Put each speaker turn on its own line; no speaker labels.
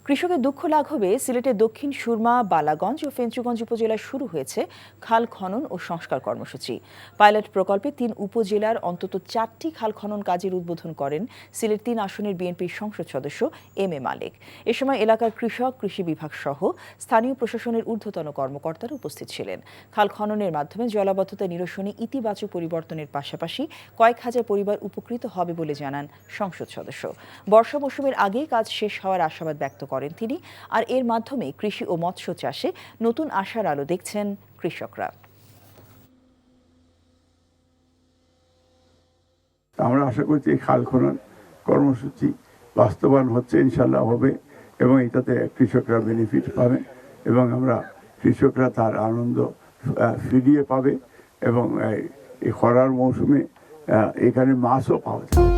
কৃষকের দুঃখ লাঘবে সিলেটের দক্ষিণ সুরমা, বালাগঞ্জ ও ফেঞ্চুগঞ্জ উপজেলায় শুরু হয়েছে খাল খনন ও সংস্কার কর্মসূচি। পাইলট প্রকল্পে ৩ উপজেলার অন্তত ৪টি খাল খনন কাজের উদ্বোধন করেন সিলেট ৩ আসনের বিএনপির সংসদ সদস্য এম এ মালেক। এ সময় এলাকার কৃষক, কৃষি বিভাগ সহ স্থানীয় প্রশাসনের ঊর্ধ্বতন কর্মকর্তারা উপস্থিত ছিলেন। খাল খননের মাধ্যমে জলাবদ্ধতা নিরসনে ইতিবাচক পরিবর্তনের পাশাপাশি কয়েক হাজার পরিবার উপকৃত হবে বলে জানান সংসদ সদস্য। বর্ষা মৌসুমের আগেই কাজ শেষ হওয়ার আশাবাদ ব্যক্ত করেন তিনি। আর এর মাধ্যমে কৃষি ও মৎস্য চাষে নতুন আশার আলো দেখছেন কৃষকরা।
আমরা আশা করছি এই খাল খনন কর্মসূচি বাস্তবায়ন হচ্ছে, ইনশাল্লাহ হবে, এবং এটাতে কৃষকরা বেনিফিট পাবে এবং আমরা কৃষকরা তার আনন্দ ফিরিয়ে পাবে এবং এই খরার মৌসুমে এখানে মাছও পাওয়া যায়।